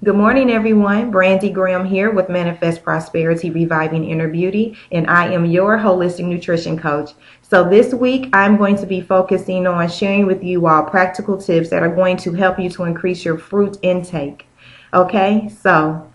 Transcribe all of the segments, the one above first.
Good morning, everyone. Brandy Graham here with Manifest Prosperity Reviving Inner Beauty, and I am your holistic nutrition coach. So this week, I'm going to be focusing on sharing with you all practical tips that are going to help you to increase your fruit intake. Okay, so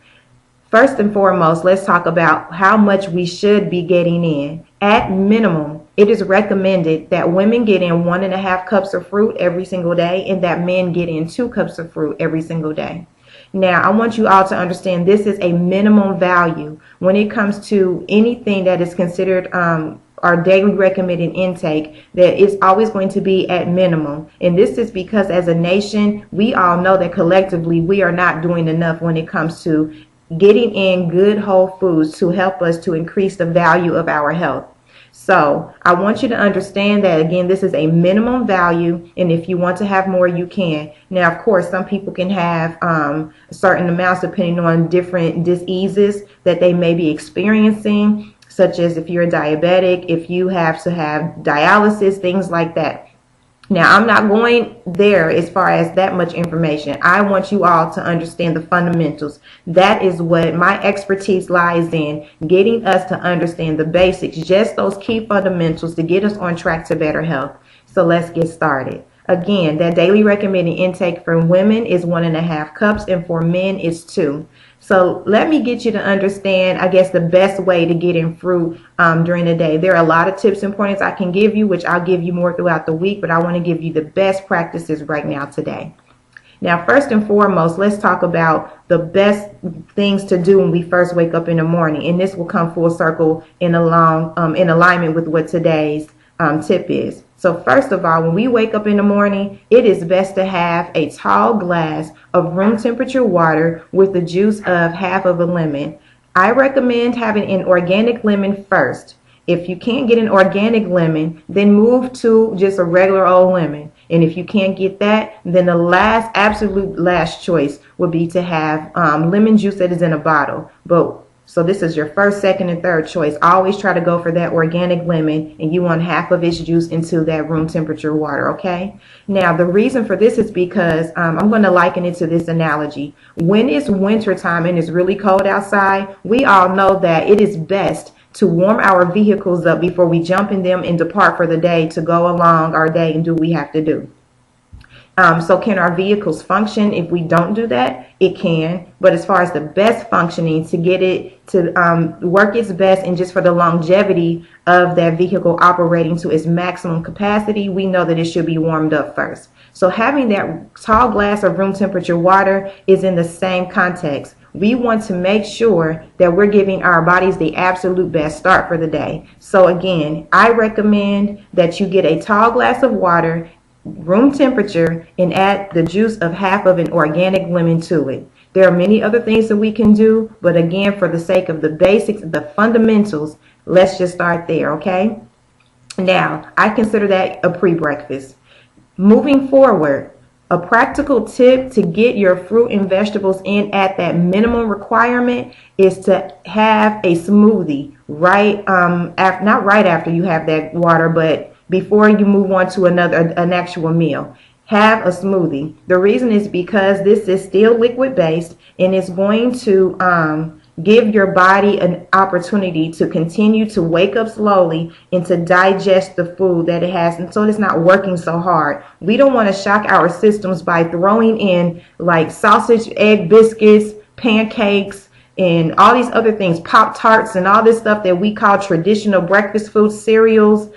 first and foremost, let's talk about how much we should be getting in. At minimum, it is recommended that women get in 1.5 cups of fruit every single day and that men get in 2 cups of fruit every single day. Now, I want you all to understand this is a minimum value when it comes to anything that is considered our daily recommended intake, that is always going to be at minimum. And this is because as a nation, we all know that collectively we are not doing enough when it comes to getting in good whole foods to help us to increase the value of our health. So I want you to understand that, again, this is a minimum value, and if you want to have more, you can. Now, of course, some people can have certain amounts depending on different diseases that they may be experiencing, such as if you're a diabetic, if you have to have dialysis, things like that. Now, I'm not going there as far as that much information. I want you all to understand the fundamentals. That is what my expertise lies in, getting us to understand the basics, just those key fundamentals to get us on track to better health. So let's get started. Again, that daily recommended intake for women is 1.5 cups, and for men is 2. So let me get you to understand, I guess, the best way to get in fruit during the day. There are a lot of tips and points I can give you, which I'll give you more throughout the week, but I want to give you the best practices right now today. Now, first and foremost, let's talk about the best things to do when we first wake up in the morning. And this will come full circle in alignment with what today's tip is. So first of all, when we wake up in the morning, it is best to have a tall glass of room temperature water with the juice of half of a lemon. I recommend having an organic lemon first. If you can't get an organic lemon, then move to just a regular old lemon. And if you can't get that, then the absolute last choice would be to have lemon juice that is in a bottle. So this is your first, second, and third choice. Always try to go for that organic lemon, and you want half of its juice into that room temperature water, okay? Now, the reason for this is because I'm going to liken it to this analogy. When it's winter time and it's really cold outside, we all know that it is best to warm our vehicles up before we jump in them and depart for the day to go along our day and do what we have to do. So can our vehicles function if we don't do that? It can. But as far as the best functioning, to get it to work its best and just for the longevity of that vehicle operating to its maximum capacity, we know that it should be warmed up first. So having that tall glass of room temperature water is in the same context. We want to make sure that we're giving our bodies the absolute best start for the day. So again, I recommend that you get a tall glass of water, room temperature, and add the juice of half of an organic lemon to it. There are many other things that we can do, but again, for the sake of the basics, the fundamentals, let's just start there, okay? Now, I consider that a pre-breakfast. Moving forward, a practical tip to get your fruit and vegetables in at that minimum requirement is to have a smoothie not right after you have that water, but before you move on to an actual meal. Have a smoothie. The reason is because this is still liquid based, and it's going to give your body an opportunity to continue to wake up slowly and to digest the food that it has, and so it's not working so hard. We don't want to shock our systems by throwing in like sausage, egg biscuits, pancakes, and all these other things, Pop-Tarts and all this stuff that we call traditional breakfast food, cereals.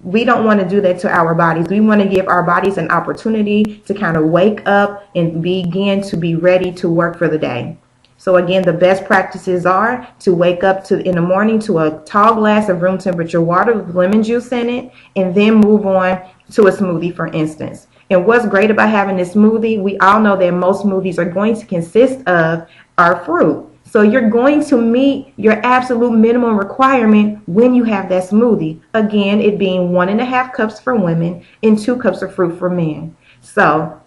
We don't want to do that to our bodies. We want to give our bodies an opportunity to kind of wake up and begin to be ready to work for the day. So again, the best practices are to wake up in the morning to a tall glass of room temperature water with lemon juice in it, and then move on to a smoothie, for instance. And what's great about having this smoothie, we all know that most smoothies are going to consist of our fruit. So you're going to meet your absolute minimum requirement when you have that smoothie. Again, it being 1.5 cups for women and 2 cups of fruit for men. So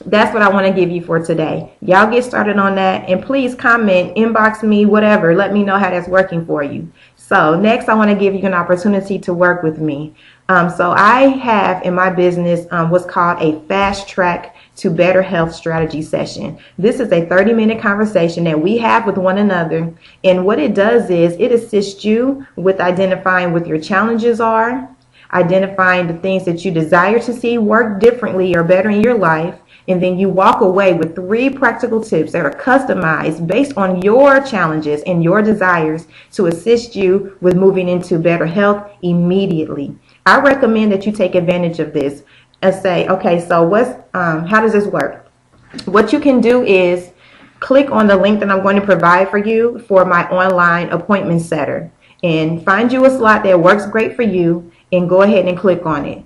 that's what I want to give you for today. Y'all get started on that, and please comment, inbox me, whatever. Let me know how that's working for you. So next, I want to give you an opportunity to work with me. So I have in my business what's called a fast track to Better Health Strategy Session. This is a 30-minute conversation that we have with one another, and what it does is it assists you with identifying what your challenges are, identifying the things that you desire to see work differently or better in your life, and then you walk away with 3 practical tips that are customized based on your challenges and your desires to assist you with moving into better health immediately. I recommend that you take advantage of this and say, okay, so how does this work? What you can do is click on the link that I'm going to provide for you for my online appointment setter and find you a slot that works great for you and go ahead and click on it.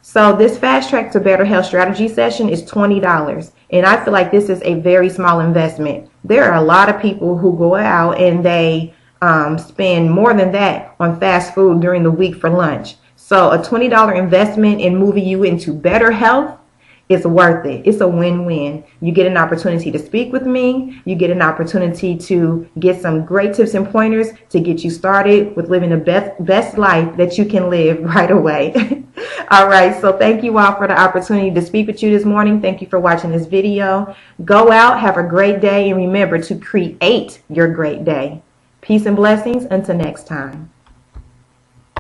So this Fast Track to Better Health Strategy session is $20, and I feel like this is a very small investment. There are a lot of people who go out and they spend more than that on fast food during the week for lunch. So a $20 investment in moving you into better health is worth it. It's a win-win. You get an opportunity to speak with me. You get an opportunity to get some great tips and pointers to get you started with living the best life that you can live right away. All right, so thank you all for the opportunity to speak with you this morning. Thank you for watching this video. Go out, have a great day, and remember to create your great day. Peace and blessings until next time.